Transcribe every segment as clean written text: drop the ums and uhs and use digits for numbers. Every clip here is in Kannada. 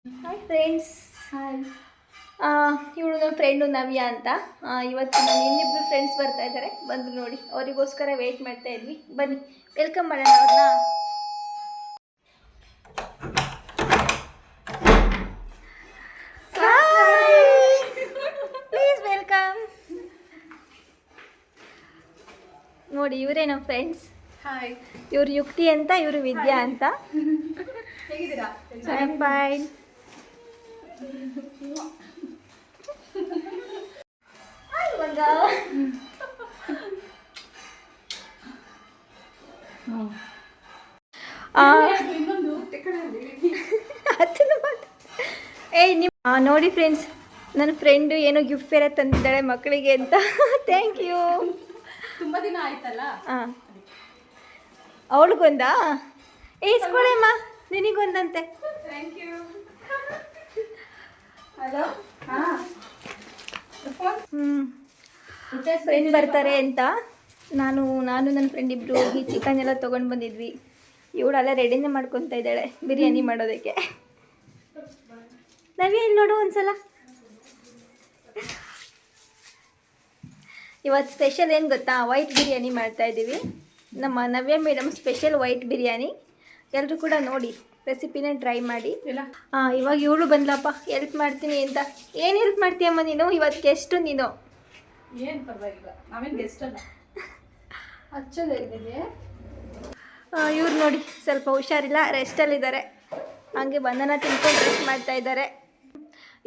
Hi friends. ಹಾಯ್. ಇವಳು ನನ್ನ ಫ್ರೆಂಡು ನವ್ಯ ಅಂತ. ಇವತ್ತು ನಾನು ಇನ್ನಿಬ್ಬರು ಫ್ರೆಂಡ್ಸ್ ಬರ್ತಾ ಇದ್ದಾರೆ, ಬಂದು ನೋಡಿ. ಅವರಿಗೋಸ್ಕರ ವೆಯ್ಟ್ ಮಾಡ್ತಾ ಇದ್ವಿ. ಬನ್ನಿ ವೆಲ್ಕಮ್ ಮಾಡೋಣ ಅವ್ರನ್ನ. Please welcome. ನೋಡಿ ಇವರೇ ನಮ್ಮ ಫ್ರೆಂಡ್ಸ್. ಹಾಯ್. ಇವರು ಯುಕ್ತಿ ಅಂತ, ಇವರು ವಿದ್ಯಾ ಅಂತ. ಹೇಗಿದ್ದೀರಾ? ಫೈನ್. ನೋಡಿ ಫ್ರೆಂಡ್ಸ್, ನನ್ನ ಫ್ರೆಂಡು ಏನೋ ಗಿಫ್ಟ್ ಬೇರೆ ತಂದಿದ್ದಾಳೆ ಮಕ್ಕಳಿಗೆ ಅಂತ. Thank you. ತುಂಬ ದಿನ ಆಯ್ತಲ್ಲ. ಹಾಂ, ಅವಳಿಗೊಂದಾ? ಇಸ್ಕೊಳ್ಳೇಮ್ಮ, ನಿನಗೊಂದಂತೆ. Thank you. ಹಲೋ. ಹಾಂ, ಫ್ರೆಂಡ್ ಬರ್ತಾರೆ ಅಂತ ನಾನು ನನ್ನ ಫ್ರೆಂಡ್ ಇಬ್ಬರು ಹೋಗಿ ಚಿಕನ್ ಎಲ್ಲ ತೊಗೊಂಡು ಬಂದಿದ್ವಿ. ಇವಳು ಅಲ್ಲೇ ರೆಡಿನೇ ಮಾಡ್ಕೊತಾ ಇದ್ದಾಳೆ ಬಿರಿಯಾನಿ ಮಾಡೋದಕ್ಕೆ. ನವ್ಯ ಇಲ್ಲಿ ನೋಡು ಒಂದ್ಸಲ. ಇವತ್ತು ಸ್ಪೆಷಲ್ ಏನು ಗೊತ್ತಾ? ವೈಟ್ ಬಿರಿಯಾನಿ ಮಾಡ್ತಾಯಿದ್ದೀವಿ. ನಮ್ಮ ನವ್ಯ ಮೇಡಮ್ ಸ್ಪೆಷಲ್ ವೈಟ್ ಬಿರಿಯಾನಿ. ಎಲ್ಲರೂ ಕೂಡ ನೋಡಿ, ರೆಸಿಪಿನ ಟ್ರೈ ಮಾಡಿ. ಇವಾಗ ಇವಳು ಬಂದ್ಲಪ್ಪ ಹೆಲ್ಪ್ ಮಾಡ್ತೀನಿ ಅಂತ. ಏನು ಹೆಲ್ಪ್ ಮಾಡ್ತೀಯಮ್ಮ ನೀನು? ಇವತ್ತು ಗೆಸ್ಟು ನೀನು. ಏನು ಪರವಾಗಿಲ್ಲ, ನಾವೇನು ಗೆಸ್ಟ್ ಅಲ್ಲ, ಹಚ್ಚೋದಿದೆ. ಇವ್ರು ನೋಡಿ ಸ್ವಲ್ಪ ಹುಷಾರಿಲ್ಲ, ರೆಸ್ಟಲ್ಲಿದ್ದಾರೆ. ಹಾಗೆ ಬಂಧನ ತಿನ್ಕೊಂಡು ರೆಸ್ಟ್ ಮಾಡ್ತಾಯಿದ್ದಾರೆ.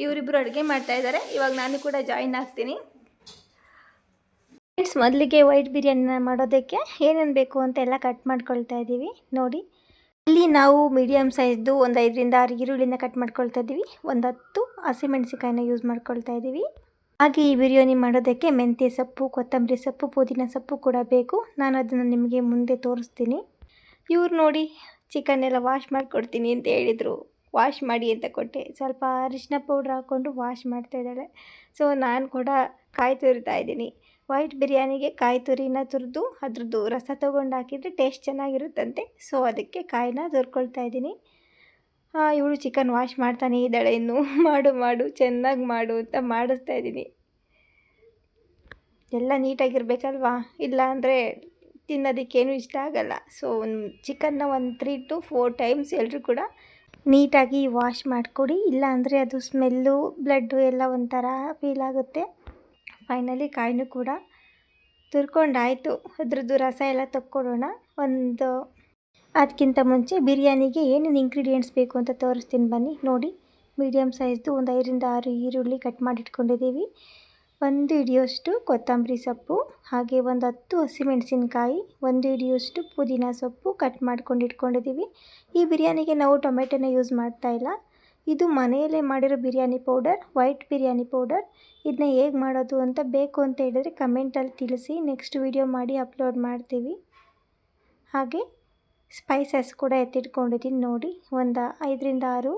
ಇವರಿಬ್ಬರು ಅಡುಗೆ ಮಾಡ್ತಾಯಿದ್ದಾರೆ. ಇವಾಗ ನಾನು ಕೂಡ ಜಾಯಿನ್ ಆಗ್ತೀನಿ. ಫ್ರೆಂಡ್ಸ್, ಮೊದಲಿಗೆ ವೈಟ್ ಬಿರಿಯಾನಿನ ಮಾಡೋದಕ್ಕೆ ಏನೇನು ಬೇಕು ಅಂತ ಎಲ್ಲ ಕಟ್ ಮಾಡ್ಕೊಳ್ತಾ ಇದ್ದೀವಿ ನೋಡಿ. ಇಲ್ಲಿ ನಾವು ಮೀಡಿಯಮ್ ಸೈಜ್ದು ಒಂದು 5 ರಿಂದ 6 ಈರುಳ್ಳಿನ ಕಟ್ ಮಾಡ್ಕೊಳ್ತಾ ಇದ್ದೀವಿ. ಒಂದು 10 ಹಸಿಮೆಣಸಿಕಾಯಿನ ಯೂಸ್ ಮಾಡ್ಕೊಳ್ತಾ ಇದ್ದೀವಿ. ಹಾಗೆ ಈ ಬಿರಿಯಾನಿ ಮಾಡೋದಕ್ಕೆ ಮೆಂತ್ಯ ಸೊಪ್ಪು, ಕೊತ್ತಂಬರಿ ಸೊಪ್ಪು, ಪುದೀನ ಸೊಪ್ಪು ಕೂಡ ಬೇಕು. ನಾನು ಅದನ್ನು ನಿಮಗೆ ಮುಂದೆ ತೋರಿಸ್ತೀನಿ. ಇವ್ರು ನೋಡಿ ಚಿಕನ್ ಎಲ್ಲ ವಾಶ್ ಮಾಡಿಕೊಡ್ತೀನಿ ಅಂತ ಹೇಳಿದರು. ವಾಶ್ ಮಾಡಿ ಅಂತ ಕೊಟ್ಟೆ. ಸ್ವಲ್ಪ ಅರಿಶಿನ ಪೌಡ್ರ್ ಹಾಕ್ಕೊಂಡು ವಾಶ್ ಮಾಡ್ತಾಯಿದ್ದಾಳೆ. ಸೊ ನಾನು ಕೂಡ ಕಾಯಿ ತುರಿತಾ ಇದ್ದೀನಿ. ವೈಟ್ ಬಿರಿಯಾನಿಗೆ ಕಾಯಿ ತುರಿನ ತುರಿದು ಅದ್ರದ್ದು ರಸ ತೊಗೊಂಡು ಹಾಕಿದರೆ ಟೇಸ್ಟ್ ಚೆನ್ನಾಗಿರುತ್ತಂತೆ. ಸೊ ಅದಕ್ಕೆ ಕಾಯಿನ ತುರ್ಕೊಳ್ತಾ ಇದ್ದೀನಿ. ಇವಳು ಚಿಕನ್ ವಾಶ್ ಮಾಡ್ತಾನೆ ಇದ್ದಾಳೆ ಇನ್ನು. ಮಾಡು ಚೆನ್ನಾಗಿ ಮಾಡು ಅಂತ ಮಾಡಿಸ್ತಾ ಇದ್ದೀನಿ. ಎಲ್ಲ ನೀಟಾಗಿರ್ಬೇಕಲ್ವಾ, ಇಲ್ಲ ಅಂದರೆ ತಿನ್ನೋದಕ್ಕೇನು ಇಷ್ಟ ಆಗಲ್ಲ. ಸೊ ಚಿಕನ್ನ ಒಂದು 3 to 4 ಟೈಮ್ಸ್ ಎಲ್ಲರೂ ಕೂಡ ನೀಟಾಗಿ ವಾಶ್ ಮಾಡಿಕೊಡಿ. ಇಲ್ಲ ಅಂದರೆ ಅದು ಸ್ಮೆಲ್ಲು, ಬ್ಲಡ್ಡು ಎಲ್ಲ ಒಂಥರ ಫೀಲ್ ಆಗುತ್ತೆ. ಫೈನಲಿ ಕಾಯಿನೂ ಕೂಡ ತುರ್ಕೊಂಡಾಯಿತು. ಅದ್ರದ್ದು ರಸ ಎಲ್ಲ ತಕ್ಕೊಡೋಣ. ಅದಕ್ಕಿಂತ ಮುಂಚೆ ಬಿರಿಯಾನಿಗೆ ಏನೇನು ಇಂಗ್ರೀಡಿಯೆಂಟ್ಸ್ ಬೇಕು ಅಂತ ತೋರಿಸ್ತೀನಿ ಬನ್ನಿ ನೋಡಿ. ಮೀಡಿಯಮ್ ಸೈಜ್ದು ಒಂದು 5 ರಿಂದ 6 ಈರುಳ್ಳಿ ಕಟ್ ಮಾಡಿ ಇಟ್ಕೊಂಡಿದ್ದೀವಿ. 1 ಹಿಡಿಯೋಷ್ಟು ಕೊತ್ತಂಬರಿ ಸೊಪ್ಪು, ಹಾಗೆ ಒಂದು 10 ಹಸಿಮೆಣಸಿನ್ಕಾಯಿ, 1 ಹಿಡಿಯೋಷ್ಟು ಪುದೀನ ಸೊಪ್ಪು ಕಟ್ ಮಾಡ್ಕೊಂಡು ಇಟ್ಕೊಂಡಿದ್ದೀವಿ. ಈ ಬಿರಿಯಾನಿಗೆ ನಾವು ಟೊಮೆಟೊನ ಯೂಸ್ ಮಾಡ್ತಾ ಇಲ್ಲ. ಇದು ಮನೆಯಲ್ಲೇ ಮಾಡಿರೋ biryani powder, white biryani powder. ಇದನ್ನ ಹೇಗೆ ಮಾಡೋದು ಅಂತ ಬೇಕು ಅಂತ ಹೇಳಿದ್ರೆ ಕಮೆಂಟಲ್ಲಿ ತಿಳಿಸಿ. ನೆಕ್ಸ್ಟ್ ವಿಡಿಯೋ ಮಾಡಿ ಅಪ್ಲೋಡ್ ಮಾಡ್ತೀವಿ. ಹಾಗೆ ಸ್ಪೈಸಸ್ ಕೂಡ ಎತ್ತಿಟ್ಕೊಂಡಿದ್ದೀನಿ ನೋಡಿ. ಒಂದು 5 ರಿಂದ 6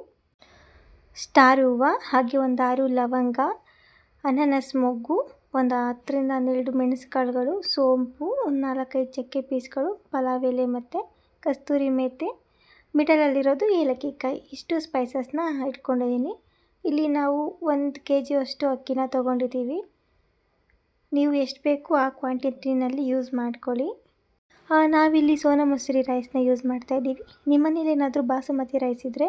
ಸ್ಟಾರ್ ಹೂವು, ಹಾಗೆ ಒಂದು 6 ಲವಂಗ, ಅನಾನಸ್ ಮೊಗ್ಗು, ಒಂದು 10 ರಿಂದ 12 ಮೆಣಸುಕಾಳುಗಳು, ಸೋಂಪು, ಒಂದು 4-5 ಚಕ್ಕೆ ಪೀಸ್ಗಳು, ಪಲಾವ್ ಎಲೆ ಮತ್ತು ಕಸ್ತೂರಿ ಮೇಥಿ, ಮಿಡಲಲ್ಲಿರೋದು ಏಲಕ್ಕಿ ಕಾಯಿ. ಇಷ್ಟು ಸ್ಪೈಸಸ್ನ ಇಟ್ಕೊಂಡಿದ್ದೀನಿ. ಇಲ್ಲಿ ನಾವು 1 kg ಅಷ್ಟು ಅಕ್ಕಿನ ತೊಗೊಂಡಿದ್ದೀವಿ. ನೀವು ಎಷ್ಟು ಬೇಕು ಆ ಕ್ವಾಂಟಿಟಿನಲ್ಲಿ ಯೂಸ್ ಮಾಡ್ಕೊಳ್ಳಿ. ನಾವಿಲ್ಲಿ ಸೋನಾ ಮಸೂರಿ ರೈಸ್ನ ಯೂಸ್ ಮಾಡ್ತಾಯಿದ್ದೀವಿ. ನಿಮ್ಮ ಮನೇಲಿ ಏನಾದರೂ ಬಾಸುಮತಿ ರೈಸ್ ಇದ್ದರೆ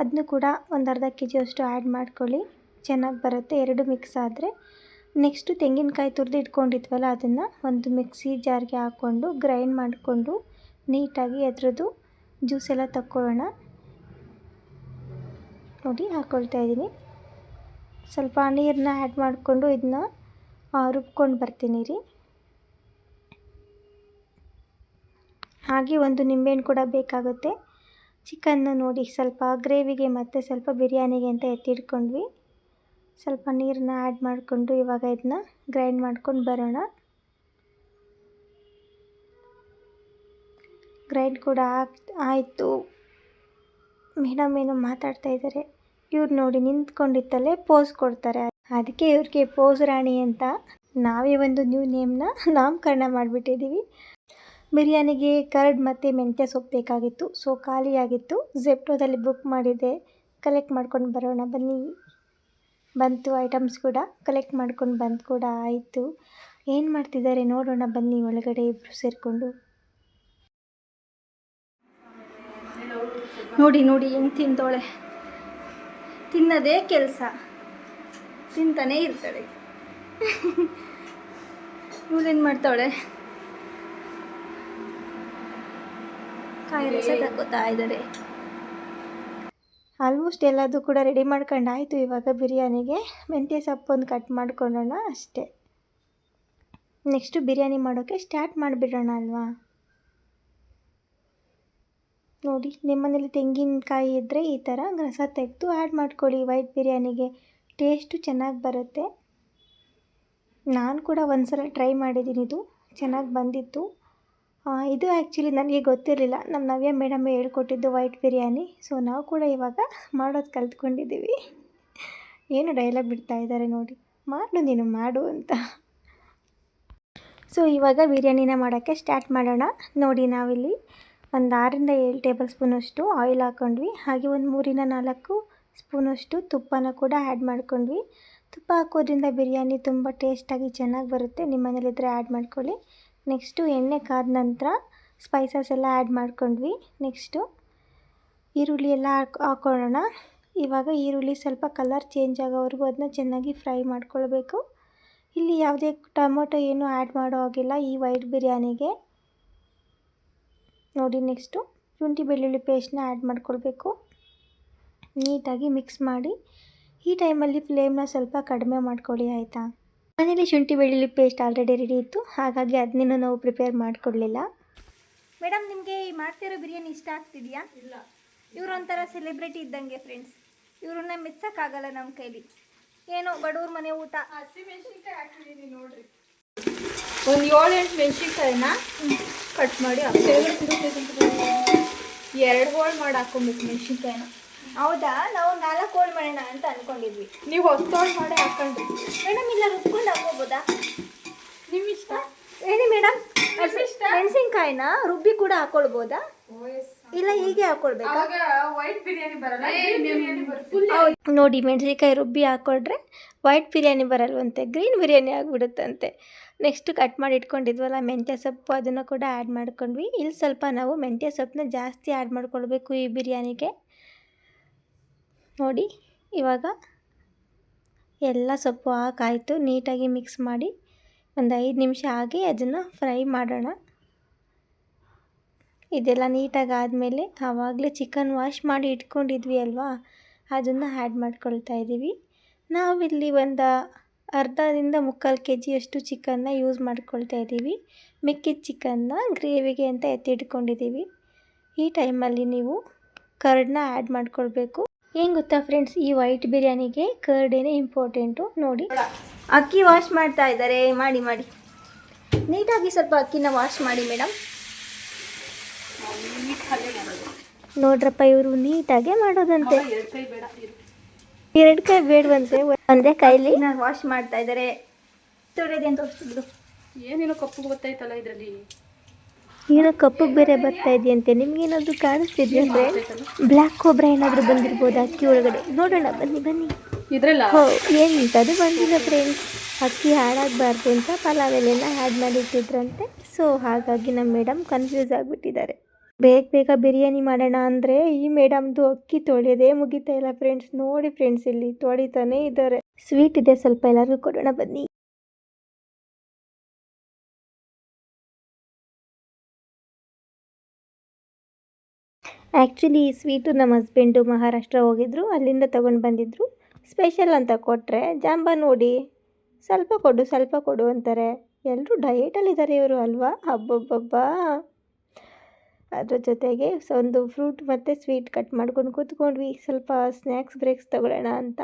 ಅದನ್ನು ಕೂಡ ಒಂದು ಅರ್ಧ kg ಅಷ್ಟು ಆ್ಯಡ್ ಮಾಡ್ಕೊಳ್ಳಿ, ಚೆನ್ನಾಗಿ ಬರುತ್ತೆ 2 ಮಿಕ್ಸ್ ಆದರೆ. ನೆಕ್ಸ್ಟು ತೆಂಗಿನಕಾಯಿ ತುರಿದು ಇಟ್ಕೊಂಡಿದ್ವಲ್ಲ, ಅದನ್ನು ಒಂದು ಮಿಕ್ಸಿ ಜಾರ್ಗೆ ಹಾಕ್ಕೊಂಡು ಗ್ರೈಂಡ್ ಮಾಡಿಕೊಂಡು ನೀಟಾಗಿ ಅದರದ್ದು ಜ್ಯೂಸ್ ಎಲ್ಲ ತಕ್ಕೊಳ್ಳೋಣ ನೋಡಿ. ಹಾಕ್ಕೊಳ್ತಾ ಇದ್ದೀನಿ. ಸ್ವಲ್ಪ ನೀರನ್ನ ಆ್ಯಡ್ ಮಾಡಿಕೊಂಡು ಇದನ್ನ ರುಬ್ಕೊಂಡು ಬರ್ತೀನಿ ರೀ. ಹಾಗೆ ಒಂದು ನಿಂಬೆಹಣ್ಣು ಕೂಡ ಬೇಕಾಗುತ್ತೆ. ಚಿಕನ್ನ ನೋಡಿ ಸ್ವಲ್ಪ ಗ್ರೇವಿಗೆ ಮತ್ತು ಸ್ವಲ್ಪ ಬಿರಿಯಾನಿಗೆ ಅಂತ ಎತ್ತಿಟ್ಕೊಂಡ್ವಿ. ಸ್ವಲ್ಪ ನೀರನ್ನ ಆ್ಯಡ್ ಮಾಡಿಕೊಂಡು ಇವಾಗ ಇದನ್ನ ಗ್ರೈಂಡ್ ಮಾಡ್ಕೊಂಡು ಬರೋಣ. ಗ್ರೈಂಡ್ ಕೂಡ ಆಯಿತು. ಮೇಡಮ್ ಏನೋ ಮಾತಾಡ್ತಾ ಇದ್ದಾರೆ. ಇವ್ರು ನೋಡಿ ನಿಂತ್ಕೊಂಡಿತ್ತಲ್ಲೇ ಪೋಸ್ ಕೊಡ್ತಾರೆ. ಅದಕ್ಕೆ ಇವ್ರಿಗೆ ಪೋಸ್ ರಾಣಿ ಅಂತ ನಾವೇ ಒಂದು ನ್ಯೂ ನೇಮ್ನ ನಾಮಕರಣ ಮಾಡಿಬಿಟ್ಟಿದ್ದೀವಿ. ಬಿರಿಯಾನಿಗೆ ಕರ್ಡ್ ಮತ್ತು ಮೆಂತ್ಯ ಸೊಪ್ಪು ಬೇಕಾಗಿತ್ತು. ಸೊ ಖಾಲಿಯಾಗಿತ್ತು, ಝೆಪ್ಟೋದಲ್ಲಿ ಬುಕ್ ಮಾಡಿದ್ದೆ. ಕಲೆಕ್ಟ್ ಮಾಡ್ಕೊಂಡು ಬರೋಣ ಬನ್ನಿ. ಬಂತು ಐಟಮ್ಸ್ ಕೂಡ ಕಲೆಕ್ಟ್ ಮಾಡ್ಕೊಂಡು ಬಂದು ಕೂಡ ಆಯಿತು. ಏನು ಮಾಡ್ತಿದ್ದಾರೆ ನೋಡೋಣ ಬನ್ನಿ ಒಳಗಡೆ ಇಬ್ಬರು ಸೇರಿಕೊಂಡು. ನೋಡಿ ನೋಡಿ ಹೆಂಗೆ ತಿಂತೋಳೆ, ತಿನ್ನೋದೇ ಕೆಲಸ, ತಿಂತಾನೇ ಇರ್ತಾಳೆ. ಇವಳೇನು ಮಾಡ್ತಾಳೆ, ಕಾಯಿ ರಸ ತಗೋತಾ ಇದ್ದಾರೆ. ಆಲ್ಮೋಸ್ಟ್ ಎಲ್ಲದೂ ಕೂಡ ರೆಡಿ ಮಾಡ್ಕೊಂಡಾಯಿತು. ಇವಾಗ ಬಿರಿಯಾನಿಗೆ ಮೆಂತ್ಯ ಸೊಪ್ಪೊಂದು ಕಟ್ ಮಾಡ್ಕೊಳ್ಳೋಣ ಅಷ್ಟೇ. ನೆಕ್ಸ್ಟು ಬಿರಿಯಾನಿ ಮಾಡೋಕ್ಕೆ ಸ್ಟಾರ್ಟ್ ಮಾಡಿಬಿಡೋಣ ಅಲ್ವಾ. ನೋಡಿ ನಿಮ್ಮನೇಲಿ ತೆಂಗಿನಕಾಯಿ ಇದ್ದರೆ ಈ ಥರ ರಸ ತೆಗೆದು ಆ್ಯಡ್ ಮಾಡ್ಕೊಳ್ಳಿ ವೈಟ್ ಬಿರಿಯಾನಿಗೆ, ಟೇಸ್ಟು ಚೆನ್ನಾಗಿ ಬರುತ್ತೆ. ನಾನು ಕೂಡ ಒಂದು ಸಲ ಟ್ರೈ ಮಾಡಿದ್ದೀನಿ, ಇದು ಚೆನ್ನಾಗಿ ಬಂದಿತ್ತು. ಇದು ಆ್ಯಕ್ಚುಲಿ ನನಗೆ ಗೊತ್ತಿರಲಿಲ್ಲ, ನಮ್ಮ ನವ್ಯ ಮೇಡಮೇ ಹೇಳ್ಕೊಟ್ಟಿದ್ದು ವೈಟ್ ಬಿರಿಯಾನಿ. ಸೊ ನಾವು ಕೂಡ ಇವಾಗ ಮಾಡೋದು ಕಲ್ತ್ಕೊಂಡಿದ್ದೀವಿ. ಏನು ಡೈಲಾಗ್ ಬಿಡ್ತಾ ಇದ್ದಾರೆ ನೋಡಿ, ಮಾಡು ನೀನು ಮಾಡು ಅಂತ. ಸೊ ಇವಾಗ ಬಿರಿಯಾನಿನ ಮಾಡೋಕ್ಕೆ ಸ್ಟಾರ್ಟ್ ಮಾಡೋಣ. ನೋಡಿ ನಾವಿಲ್ಲಿ ಒಂದು 6-7 ಟೇಬಲ್ ಸ್ಪೂನಷ್ಟು ಆಯಿಲ್ ಹಾಕ್ಕೊಂಡ್ವಿ. ಹಾಗೆ ಒಂದು 3-4 ಸ್ಪೂನಷ್ಟು ತುಪ್ಪನ ಕೂಡ ಆ್ಯಡ್ ಮಾಡ್ಕೊಂಡ್ವಿ. ತುಪ್ಪ ಹಾಕೋದ್ರಿಂದ ಬಿರಿಯಾನಿ ತುಂಬ ಟೇಸ್ಟಾಗಿ ಚೆನ್ನಾಗಿ ಬರುತ್ತೆ. ನಿಮ್ಮ ಮನೇಲಿದ್ದರೆ ಆ್ಯಡ್ ಮಾಡ್ಕೊಳ್ಳಿ. ನೆಕ್ಸ್ಟು ಎಣ್ಣೆ ಕಾದ ನಂತರ ಸ್ಪೈಸಸ್ ಎಲ್ಲ ಆ್ಯಡ್ ಮಾಡ್ಕೊಂಡ್ವಿ. ನೆಕ್ಸ್ಟು ಈರುಳ್ಳಿ ಎಲ್ಲ ಹಾಕ್ಕೊಳ್ಳೋಣ. ಇವಾಗ ಈರುಳ್ಳಿ ಸ್ವಲ್ಪ ಕಲರ್ ಚೇಂಜ್ ಆಗೋವರೆಗೂ ಅದನ್ನ ಚೆನ್ನಾಗಿ ಫ್ರೈ ಮಾಡ್ಕೊಳ್ಬೇಕು. ಇಲ್ಲಿ ಯಾವುದೇ ಟೊಮೊಟೊ ಏನೂ ಆ್ಯಡ್ ಮಾಡೋ ಹಾಗಿಲ್ಲ ಈ ವೈಟ್ ಬಿರಿಯಾನಿಗೆ. ನೋಡಿ ನೆಕ್ಸ್ಟು ಶುಂಠಿ ಬೆಳ್ಳುಳ್ಳಿ ಪೇಸ್ಟ್ನ ಆ್ಯಡ್ ಮಾಡ್ಕೊಳ್ಬೇಕು. ನೀಟಾಗಿ ಮಿಕ್ಸ್ ಮಾಡಿ. ಈ ಟೈಮಲ್ಲಿ ಫ್ಲೇಮ್ನ ಸ್ವಲ್ಪ ಕಡಿಮೆ ಮಾಡ್ಕೊಳ್ಳಿ ಆಯಿತಾ. ಮನೇಲಿ ಶುಂಠಿ ಬೆಳ್ಳುಳ್ಳಿ ಪೇಸ್ಟ್ ಆಲ್ರೆಡಿ ರೆಡಿ ಇತ್ತು, ಹಾಗಾಗಿ ಅದನ್ನೇನು ನಾವು ಪ್ರಿಪೇರ್ ಮಾಡಿಕೊಡ್ಲಿಲ್ಲ. ಮೇಡಮ್ ನಿಮಗೆ ಈ ಮಾಡ್ತಿರೋ ಬಿರಿಯಾನಿ ಇಷ್ಟ ಆಗ್ತಿದೆಯಾ? ಇಲ್ಲ, ಇವರು ಒಂಥರ ಸೆಲೆಬ್ರಿಟಿ ಇದ್ದಂಗೆ ಫ್ರೆಂಡ್ಸ್, ಇವ್ರನ್ನ ಮೆಚ್ಚಕ್ಕಾಗಲ್ಲ ನಮ್ಮ ಕೈಲಿ. ಏನೋ ಬಡವ್ರ ಮನೆ ಊಟ. ಹಸಿ ಮೆಣಸಿನ್ಕಾಯಿ ಹಾಕಿದ್ದೀನಿ ನೋಡ್ರಿ, ಒಂದು 7-8 ಮೆಣಸಿನ್ಕಾಯಿನ ಕಟ್ ಮಾಡಿ 2 ಹೋಳು ಮಾಡಿ ಹಾಕೊಬೇಕು ಮೆಣಸಿನ್ಕಾಯಿನ. ಹೌದಾ, ನಾವು 4 ಹೋಳು ಮಾಡೋಣ ಅಂತ ಅಂದ್ಕೊಂಡಿದ್ವಿ. ನೀವು 10 ಹೋಳು ಮಾಡಿ ಹಾಕೊಂಡ್ರಿ ಮೇಡಮ್. ಇಲ್ಲ ರುಬ್ಕೊಂಡು ಹಾಕೋಬೋದಾ? ನಿಮ್ಮ ಇಷ್ಟ. ಹೇಳಿ ಮೇಡಮ್. ಮೆಣಸಿನ್ಕಾಯಿನ ರುಬ್ಬಿ ಕೂಡ ಹಾಕೊಳ್ಬೋದಾ, ಇಲ್ಲ ಹೀಗೆ ಹಾಕೊಳ್ಬೇಕಾ? ವೈಟ್ ಬಿರಿಯಾನಿ ಬರಲ್ಲ, ನೋಡಿ ಮೆಣಸಿನ್ಕಾಯಿ ರುಬ್ಬಿ ಹಾಕ್ಕೊಂಡ್ರೆ ವೈಟ್ ಬಿರಿಯಾನಿ ಬರಲ್ವಂತೆ, ಗ್ರೀನ್ ಬಿರಿಯಾನಿ ಆಗಿಬಿಡುತ್ತಂತೆ. ನೆಕ್ಸ್ಟ್ ಕಟ್ ಮಾಡಿ ಇಟ್ಕೊಂಡಿದ್ವಲ್ಲ ಮೆಂತ್ಯ ಸೊಪ್ಪು, ಅದನ್ನು ಕೂಡ ಆ್ಯಡ್ ಮಾಡ್ಕೊಂಡ್ವಿ. ಇಲ್ಲಿ ಸ್ವಲ್ಪ ನಾವು ಮೆಂತ್ಯ ಸೊಪ್ಪನ್ನ ಜಾಸ್ತಿ ಆ್ಯಡ್ ಮಾಡ್ಕೊಳ್ಬೇಕು ಈ ಬಿರಿಯಾನಿಗೆ. ನೋಡಿ ಇವಾಗ ಎಲ್ಲ ಸೊಪ್ಪು ಹಾಕಾಯಿತು. ನೀಟಾಗಿ ಮಿಕ್ಸ್ ಮಾಡಿ ಒಂದು 5 ನಿಮಿಷ ಆಗಿ ಅದನ್ನು ಫ್ರೈ ಮಾಡೋಣ. ಇದೆಲ್ಲ ನೀಟಾಗಿ ಆದಮೇಲೆ ಆವಾಗಲೇ ಚಿಕನ್ ವಾಶ್ ಮಾಡಿ ಇಟ್ಕೊಂಡಿದ್ವಿ ಅಲ್ವಾ, ಅದನ್ನು ಆ್ಯಡ್ ಮಾಡ್ಕೊಳ್ತಾ ಇದ್ದೀವಿ. ನಾವಿಲ್ಲಿ ಒಂದು 1/2-3/4 kg ಚಿಕನ್ನ ಯೂಸ್ ಮಾಡ್ಕೊಳ್ತಾ ಇದ್ದೀವಿ. ಮಿಕ್ಕಿದ ಚಿಕನ್ನ ಗ್ರೇವಿಗೆ ಅಂತ ಎತ್ತಿಟ್ಕೊಂಡಿದ್ದೀವಿ. ಈ ಟೈಮಲ್ಲಿ ನೀವು ಕರ್ಡನ್ನ ಆ್ಯಡ್ ಮಾಡ್ಕೊಳ್ಬೇಕು. ಏನು ಗೊತ್ತಾ ಫ್ರೆಂಡ್ಸ್, ಈ ವೈಟ್ ಬಿರಿಯಾನಿಗೆ ಕರ್ಡೇನೆ ಇಂಪಾರ್ಟೆಂಟು. ನೋಡಿ ಅಕ್ಕಿ ವಾಶ್ ಮಾಡ್ತಾ ಇದ್ದಾರೆ. ಮಾಡಿ ಮಾಡಿ ನೀಟಾಗಿ ಸ್ವಲ್ಪ ಅಕ್ಕಿನ ವಾಶ್ ಮಾಡಿ ಮೇಡಮ್. ನೋಡ್ರಪ್ಪ ಇವರು ನೀಟಾಗೆ ಮಾಡೋದಂತೆ. 2 ಕೈ ಬೇಡವಂತೆ, ಒಂದೇ ಕೈಲಿ ವಾಶ್ ಮಾಡ್ತಾ ಇದ್ದಾರೆ. ತೊಳೆದೆ ಅಂತ ತೋರಿಸ್ತಿದ್ರು. ಏನೇನೋ ಕಪ್ಪು ಗೊತ್ತಾಯ್ತಲ್ಲ ಇದರಲ್ಲಿ, ಏನೋ ಕಪ್ಪಗೆ ಬೇರೆ ಬರ್ತಾ ಇದೆಯಂತೆ. ನಿಮ್ಗೇನಾದರೂ ಕಾಣಿಸ್ತಿದ್ಯಾ ಫ್ರೆಂಡ್ಸ್? ಬ್ಲ್ಯಾಕ್ ಕೋಬ್ರಾ ಏನಾದರೂ ಬಂದಿರ್ಬೋದು ಅಕ್ಕಿ ಒಳಗಡೆ. ನೋಡೋಣ ಬನ್ನಿ ಬನ್ನಿ. ಇದ್ರಲ್ಲ ಏನಿಂತದು ಬಂದಿಲ್ಲ ಫ್ರೆಂಡ್ಸ್. ಅಕ್ಕಿ ಹಾಳಾಗಬಾರ್ದು ಅಂತ ಪಲಾವ್ ಎಲೆನ ಆ್ಯಡ್ ಮಾಡಿಟ್ಟಿದ್ರಂತೆ. ಸೊ ಹಾಗಾಗಿ ನಮ್ಮ ಮೇಡಮ್ ಕನ್ಫ್ಯೂಸ್ ಆಗಿಬಿಟ್ಟಿದ್ದಾರೆ. ಬೇಗ ಬಿರಿಯಾನಿ ಮಾಡೋಣ ಅಂದರೆ ಈ ಮೇಡಮ್ದು ಅಕ್ಕಿ ತೊಳೆಯೋದೇ ಮುಗಿತಾ ಇಲ್ಲ ಫ್ರೆಂಡ್ಸ್. ನೋಡಿ ಫ್ರೆಂಡ್ಸ್, ಇಲ್ಲಿ ತೊಳಿತಾನೇ ಇದ್ದಾರೆ. ಸ್ವೀಟ್ ಇದೆ, ಸ್ವಲ್ಪ ಎಲ್ಲರಿಗೂ ಕೊಡೋಣ ಬನ್ನಿ. ಆ್ಯಕ್ಚುಲಿ ಈ ಸ್ವೀಟು ನಮ್ಮ ಹಸ್ಬೆಂಡು ಮಹಾರಾಷ್ಟ್ರ ಹೋಗಿದ್ರು, ಅಲ್ಲಿಂದ ತೊಗೊಂಡು ಬಂದಿದ್ರು. ಸ್ಪೆಷಲ್ ಅಂತ ಕೊಟ್ಟರೆ ಜಾಂಬ ನೋಡಿ ಸ್ವಲ್ಪ ಕೊಡು ಅಂತಾರೆ. ಎಲ್ಲರೂ ಡಯೇಟಲ್ಲಿದ್ದಾರೆ ಇವರು ಅಲ್ವಾ, ಹಬ್ಬಬ್ಬಬ್ಬಾ. ಅದ್ರ ಜೊತೆಗೆ ಒಂದು ಫ್ರೂಟ್ ಮತ್ತು ಸ್ವೀಟ್ ಕಟ್ ಮಾಡ್ಕೊಂಡು ಕೂತ್ಕೊಂಡ್ವಿ, ಸ್ವಲ್ಪ ಸ್ನ್ಯಾಕ್ಸ್ ಬ್ರೇಕ್ಸ್ ತೊಗೊಳ್ಳೋಣ ಅಂತ.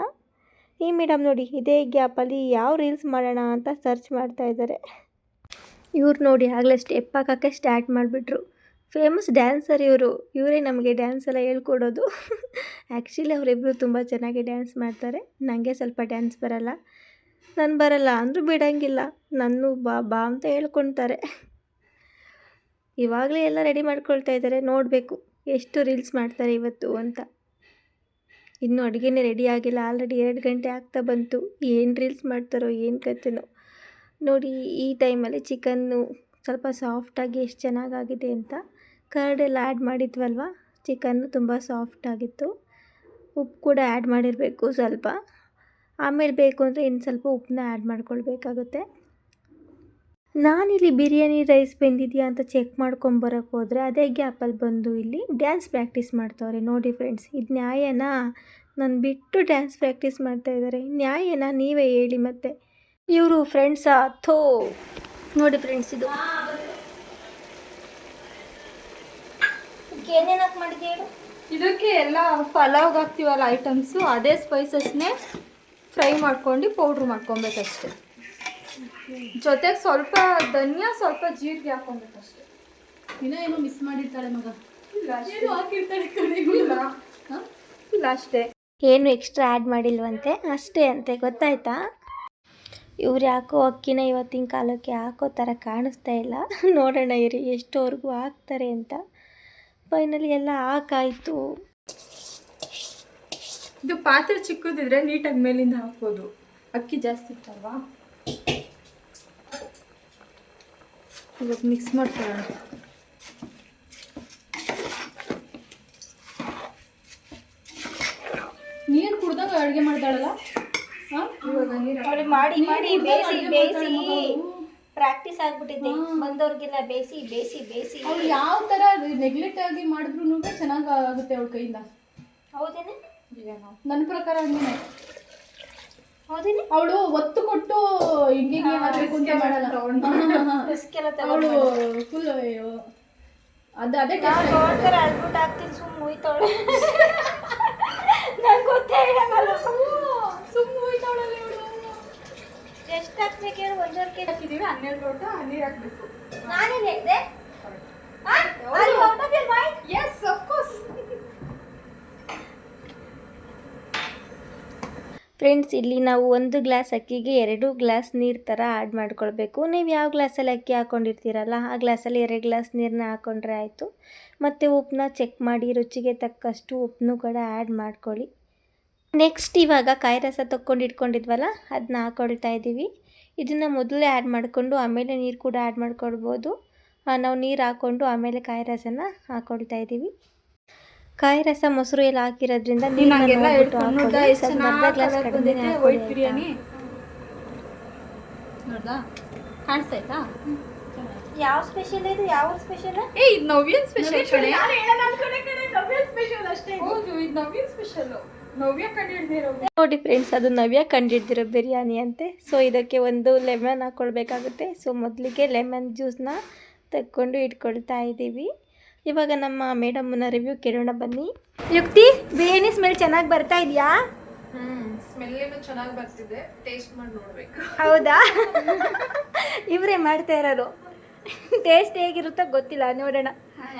ಈ ಮೇಡಮ್ ನೋಡಿ ಇದೇ ಗ್ಯಾಪಲ್ಲಿ ಯಾವ ರೀಲ್ಸ್ ಮಾಡೋಣ ಅಂತ ಸರ್ಚ್ ಮಾಡ್ತಾ ಇದ್ದಾರೆ. ಇವ್ರು ನೋಡಿ ಆಗಲೇ ಸ್ಟೆಪ್ ಹಾಕೋಕ್ಕೆ ಸ್ಟಾರ್ಟ್ ಮಾಡಿಬಿಟ್ರು. ಫೇಮಸ್ ಡ್ಯಾನ್ಸರ್ ಇವರೇ ನಮಗೆ ಡ್ಯಾನ್ಸ್ ಎಲ್ಲ ಹೇಳ್ಕೊಡೋದು. ಆ್ಯಕ್ಚುಲಿ ಅವರಿಬ್ಬರು ತುಂಬ ಚೆನ್ನಾಗಿ ಡ್ಯಾನ್ಸ್ ಮಾಡ್ತಾರೆ. ನನಗೆ ಸ್ವಲ್ಪ ಡ್ಯಾನ್ಸ್ ಬರಲ್ಲ, ನಾನು ಬರಲ್ಲ ಅಂದರೂ ಬಿಡೋಂಗಿಲ್ಲ, ನನ್ನ ಬಾ ಅಂತ ಹೇಳ್ಕೊಳ್ತಾರೆ. ಇವಾಗಲೇ ಎಲ್ಲ ರೆಡಿ ಮಾಡ್ಕೊಳ್ತಾ ಇದ್ದಾರೆ, ನೋಡಬೇಕು ಎಷ್ಟು ರೀಲ್ಸ್ ಮಾಡ್ತಾರೆ ಇವತ್ತು ಅಂತ. ಇನ್ನೂ ಅಡುಗೆನೇ ರೆಡಿ ಆಗಿಲ್ಲ, ಆಲ್ರೆಡಿ 2 ಗಂಟೆ ಆಗ್ತಾ ಬಂತು. ಏನು ರೀಲ್ಸ್ ಮಾಡ್ತಾರೋ ಏನು ಕತೆನೋ. ನೋಡಿ ಈ ಟೈಮಲ್ಲಿ ಚಿಕನ್ನು ಸ್ವಲ್ಪ ಸಾಫ್ಟಾಗಿ ಎಷ್ಟು ಚೆನ್ನಾಗಾಗಿದೆ ಅಂತ. ಕರ್ಡೆಲ್ಲ ಆ್ಯಡ್ ಮಾಡಿದ್ವಲ್ವ, ಚಿಕನ್ನು ತುಂಬ ಸಾಫ್ಟಾಗಿತ್ತು. ಉಪ್ಪು ಕೂಡ ಆ್ಯಡ್ ಮಾಡಿರಬೇಕು ಸ್ವಲ್ಪ. ಆಮೇಲೆ ಬೇಕು ಅಂದರೆ ಇನ್ನು ಸ್ವಲ್ಪ ಉಪ್ಪನ್ನ ಆ್ಯಡ್ ಮಾಡ್ಕೊಳ್ಬೇಕಾಗುತ್ತೆ. ನಾನಿಲ್ಲಿ ಬಿರಿಯಾನಿ ರೈಸ್ ಬೆಂದಿದೆಯಾ ಅಂತ ಚೆಕ್ ಮಾಡ್ಕೊಂಬರೋಕ್ಕೆ ಹೋದರೆ ಅದೇ ಗ್ಯಾಪಲ್ಲಿ ಬಂದು ಇಲ್ಲಿ ಡ್ಯಾನ್ಸ್ ಪ್ರಾಕ್ಟೀಸ್ ಮಾಡ್ತಾವ್ರೆ. ನೋಡಿ ಫ್ರೆಂಡ್ಸ್, ಇದು ನ್ಯಾಯನಾ? ನಾನು ಬಿಟ್ಟು ಡ್ಯಾನ್ಸ್ ಪ್ರಾಕ್ಟೀಸ್ ಮಾಡ್ತಾಯಿದ್ದಾರೆ, ನ್ಯಾಯನಾ? ನೀವೇ ಹೇಳಿ ಮತ್ತೆ. ಇವರು ಫ್ರೆಂಡ್ಸಾ? ಥೋ. ನೋಡಿ ಫ್ರೆಂಡ್ಸ್, ಇದು ಏನೇನು ಹಾಕಿ ಮಾಡಿದ್ದೆ ಹೇಳು. ಇದಕ್ಕೆ ಎಲ್ಲ ಪಲಾವ್ಗೆ ಹಾಕ್ತೀವಲ್ಲ ಐಟಮ್ಸು, ಅದೇ ಸ್ಪೈಸಸ್ನೇ ಫ್ರೈ ಮಾಡ್ಕೊಂಡು ಪೌಡ್ರ್ ಮಾಡ್ಕೊಬೇಕಷ್ಟೆ. ಜೊತೆಗೆ ಸ್ವಲ್ಪ ಧನಿಯಾ, ಸ್ವಲ್ಪ ಜೀರಿಗೆ ಹಾಕೊಬೇಕಷ್ಟೆ. ಏನೋ ಮಿಸ್ ಮಾಡಿರ್ತಾಳೆ ಮಗ. ಇಲ್ಲ ಅಷ್ಟೇ, ಏನು ಎಕ್ಸ್ಟ್ರಾ ಆ್ಯಡ್ ಮಾಡಿಲ್ವಂತೆ, ಅಷ್ಟೇ ಅಂತೆ. ಗೊತ್ತಾಯ್ತಾ? ಇವ್ರು ಯಾಕೋ ಅಕ್ಕಿನ ಇವತ್ತಿನ ಕಾಲಕ್ಕೆ ಹಾಕೋ ಥರ ಕಾಣಿಸ್ತಾ ಇಲ್ಲ. ನೋಡೋಣ ಇರಿ ಎಷ್ಟೋವರೆಗೂ ಹಾಕ್ತಾರೆ ಅಂತ. ಫೈನಲಿ ಎಲ್ಲ ಹಾಕಾಯಿತು. ಇದು ಪಾತ್ರೆ ಚಿಕ್ಕದಿದ್ರೆ ನೀಟಾಗಿ ಮೇಲಿಂದ ಹಾಕ್ಬೋದು. ಅಕ್ಕಿ ಜಾಸ್ತಿ ಇತ್ತಲ್ವಾ, ಇವಾಗ ಮಿಕ್ಸ್ ಮಾಡ್ಕೊಳ್ಳೋಣ. ನೀರು ಕುಡ್ದಾಗ ಅಡುಗೆ ಮಾಡ್ತಾಳಲ್ಲ. ಮಾಡಿ ಮಾಡಿ ಬೇಯಿಸಿ ಬೇಯಿಸಿ ಪ್ರಾಕ್ಟೀಸ್ ಆಗ್ಬಿಟ್ಟಿದೆ. ಬಂದವ್ರಿಗೆಲ್ಲ ಬೇಯಿಸಿ ಬೇಯಿಸಿ ಬೇಯಿಸಿ ಅವ್ಳು ಯಾವ ಥರ ನೆಗ್ಲೆಕ್ಟ್ ಆಗಿ ಮಾಡಿದ್ರು ಚೆನ್ನಾಗಿ ಆಗುತ್ತೆ ಅವಳ ಕೈಯಿಂದ. ಹೌದೇನೆ? ನನ್ನ ಪ್ರಕಾರ ಹಂಗೇನೆ. ಹೌದೇನೆ? ಅವಳು ಒತ್ತು ಕೊಟ್ಟು ಹಿಂಗೆ ಮಾಡಬೇಕು ಅಂತ ಮಾಡಲ್ಲ. ಅವಳು ಫುಲ್ ಅದೇ ಅಳ್ಬಿಟ್ಟು ಹಾಕ್ತೀನಿ, ಸುಮ್ಮನೆ ಹೋಯ್ತಾವಳೆ. ನಂಗೆ ಗೊತ್ತೇ ಇರಲ್ಲ. ಸುಮ್ಮನೆ ಹೋಯ್ತಾವಳಲ್ಲ ಇವಳು. ಎಷ್ಟು ಹಾಕ್ಬೇಕು ಹೇಳು? 1.5 kg ಹಾಕಿದ್ದೀವಿ. 12 ಲೋಟ ನೀರು ಹಾಕಬೇಕು. ನಾನೇನು ಹೇಳಿದೆ? S, of course. ಫ್ರೆಂಡ್ಸ್, ಇಲ್ಲಿ ನಾವು 1 ಗ್ಲಾಸ್ ಅಕ್ಕಿಗೆ 2 ಗ್ಲಾಸ್ ನೀರು ಥರ ಆ್ಯಡ್ ಮಾಡ್ಕೊಳ್ಬೇಕು. ನೀವು ಯಾವ ಗ್ಲಾಸಲ್ಲಿ ಅಕ್ಕಿ ಹಾಕ್ಕೊಂಡಿರ್ತೀರಲ್ಲ ಆ ಗ್ಲಾಸಲ್ಲಿ 2 ಗ್ಲಾಸ್ ನೀರನ್ನ ಹಾಕ್ಕೊಂಡ್ರೆ ಆಯಿತು. ಮತ್ತು ಉಪ್ಪನ್ನ ಚೆಕ್ ಮಾಡಿ ರುಚಿಗೆ ತಕ್ಕಷ್ಟು ಉಪ್ಪನ್ನು ಕೂಡ ಆ್ಯಡ್ ಮಾಡ್ಕೊಳ್ಳಿ. ನೆಕ್ಸ್ಟ್ ಇವಾಗ ಕಾಯಿ ರಸ ತೊಗೊಂಡು ಇಟ್ಕೊಂಡಿದ್ವಲ್ಲ ಅದನ್ನ ಹಾಕ್ಕೊಳ್ತಾ ಇದ್ದೀವಿ. ಇದನ್ನು ಮೊದಲೇ ಆ್ಯಡ್ ಮಾಡಿಕೊಂಡು ಆಮೇಲೆ ನೀರು ಕೂಡ ಆ್ಯಡ್ ಮಾಡ್ಕೊಳ್ಬೋದು. ನಾವು ನೀರು ಹಾಕ್ಕೊಂಡು ಆಮೇಲೆ ಕಾಯಿ ರಸನ ಹಾಕ್ಕೊಳ್ತಾ ಇದ್ದೀವಿ. ಕಾಯಿ ರಸ ಮೊಸರು ಎಲ್ಲ ಹಾಕಿರೋದ್ರಿಂದ ವೈಟ್ ಬಿರಿಯಾನಿ ನೋಡ್ದಾ? ಕಾಣಿಸ್ತಾಯ್ತಾ? ಯಾವ ಸ್ಪೆಷಲ್ ಇದು? ಯಾವ ಸ್ಪೆಷಲ್? ಇದು ನವ್ಯನ್ ಸ್ಪೆಷಲ್. ಹೌದು, ಇದು ನವ್ಯನ್ ಸ್ಪೆಷಲ್. ನವ್ಯ ಕಂಡಿಡ್ದಿರೋ. ನೋಡಿ ಫ್ರೆಂಡ್ಸ್, ಅದು ನವ್ಯ ಕಂಡಿಡ್ದಿರೋ ಬಿರಿಯಾನಿ ಅಂತೆ. ಸೊ ಇದಕ್ಕೆ ಒಂದು ಲೆಮನ್ ಹಾಕ್ಕೊಳ್ಬೇಕಾಗುತ್ತೆ. ಸೊ ಮೊದಲಿಗೆ ಲೆಮನ್ ಜ್ಯೂಸನ್ನ ತಕ್ಕೊಂಡು ಇಟ್ಕೊಳ್ತಾ ಇದ್ದೀವಿ. ಇವಾಗ ನಮ್ಮ ಮೇಡಮ್ನ ರಿವ್ಯೂ ಕೇಳೋಣ ಬನ್ನಿ. ಯುಕ್ತಿ, ಬಿರಿಯಾನಿ ಸ್ಮೆಲ್ ಚೆನ್ನಾಗಿ ಬರ್ತಾ ಇದೆಯಾ? ಸ್ಮೆಲ್ ಏನೋ ಚೆನ್ನಾಗಿ ಬರ್ತಿದೆ, ಟೇಸ್ಟ್ ಮಾಡಿ ನೋಡ್ಬೇಕು. ಹೌದಾ? ಇವರೇ ಮಾಡ್ತಾ ಇರೋರು. ಟೇಸ್ಟ್ ಹೇಗಿರುತ್ತೋ ಗೊತ್ತಿಲ್ಲ, ನೋಡೋಣ.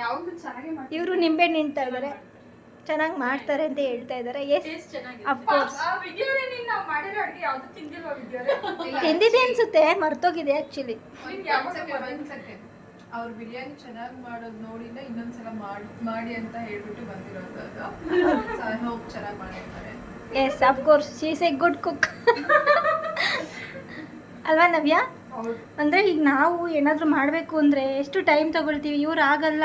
ಯಾವುದು ಚೆನ್ನಾಗಿ ಮಾಡಿ. ಇವರು ನಿಂಬೆ ನಿಂತಾ ಇದ್ದಾರೆ, ಚೆನ್ನಾಗಿ ಮಾಡ್ತಾರೆ ಅಂತ ಹೇಳ್ತಾ ಇದ್ದಾರೆ. Yes, of course. ಆ ವಿಡಿಯೋನೇ ನೀನು ನಾವು ಮಾಡಿರೋ ಅಡುಗೆ ಯಾವುದು ತಿಂದಿಲ್ವಾ? ವಿಡಿಯೋನೇ ತಿಂದಿದೆ ಅನ್ಸುತ್ತೆ, ಮರ್ತೋಗಿದೆ ಆ್ಯಕ್ಚುಲಿ. ಅವ್ರ ಬಿರಿಯಾನಿ ಚೆನ್ನಾಗಿ ಮಾಡೋದು ನೋಡಿಲ್ಲ, ಇನ್ನೊಂದ್ಸಲ ಮಾಡಿ ಅಂತ ಹೇಳ್ಬಿಟ್ಟು ಬಂದಿರೋದು. ಐ ಹೋಪ್ ಚೆನ್ನಾಗಿ ಮಾಡಿರ್ತಾರೆ. Yes, of course, she is a good cook. ಅಲ್ವಾ ನವ್ಯ? ಅಂದರೆ ಈಗ ನಾವು ಏನಾದರೂ ಮಾಡಬೇಕು ಅಂದರೆ ಎಷ್ಟು ಟೈಮ್ ತೊಗೊಳ್ತೀವಿ, ಇವ್ರು ಆಗಲ್ಲ.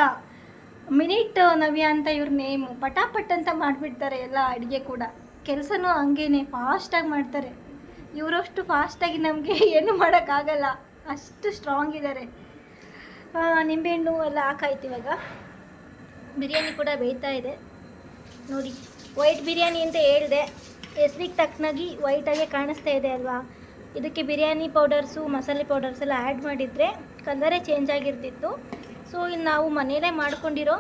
ಮಿನಿಟ್ ನವ್ಯ ಅಂತ ಇವ್ರ ನೇಮು. ಪಟಾಪಟ್ ಅಂತ ಮಾಡಿಬಿಡ್ತಾರೆ ಎಲ್ಲ ಅಡುಗೆ ಕೂಡ. ಕೆಲಸನೂ ಹಂಗೇನೆ ಫಾಸ್ಟಾಗಿ ಮಾಡ್ತಾರೆ. ಇವರಷ್ಟು ಫಾಸ್ಟಾಗಿ ನಮಗೆ ಏನು ಮಾಡೋಕ್ಕಾಗಲ್ಲ, ಅಷ್ಟು ಸ್ಟ್ರಾಂಗ್ ಇದ್ದಾರೆ. ನಿಂಬೆಹಣ್ಣು ಎಲ್ಲ ಹಾಕಾಯ್ತು. ಇವಾಗ ಬಿರಿಯಾನಿ ಕೂಡ ಬೇಯ್ತಾ ಇದೆ ನೋಡಿ. ವೈಟ್ ಬಿರಿಯಾನಿ ಅಂತ ಹೇಳಿದೆ, ಹೆಸ್ರಿಗೆ ತಕ್ಕನಾಗಿ ವೈಟಾಗೆ ಕಾಣಿಸ್ತಾ ಇದೆ ಅಲ್ವಾ? ಇದಕ್ಕೆ ಬಿರಿಯಾನಿ ಪೌಡರ್ಸು, ಮಸಾಲೆ ಪೌಡರ್ಸ್ ಎಲ್ಲ ಆ್ಯಡ್ ಮಾಡಿದರೆ ಕಲರೇ ಚೇಂಜ್ ಆಗಿರ್ತಿತ್ತು. ಸೊ ಇನ್ನು ನಾವು ಮನೆಯಲ್ಲೇ ಮಾಡ್ಕೊಂಡಿರೋ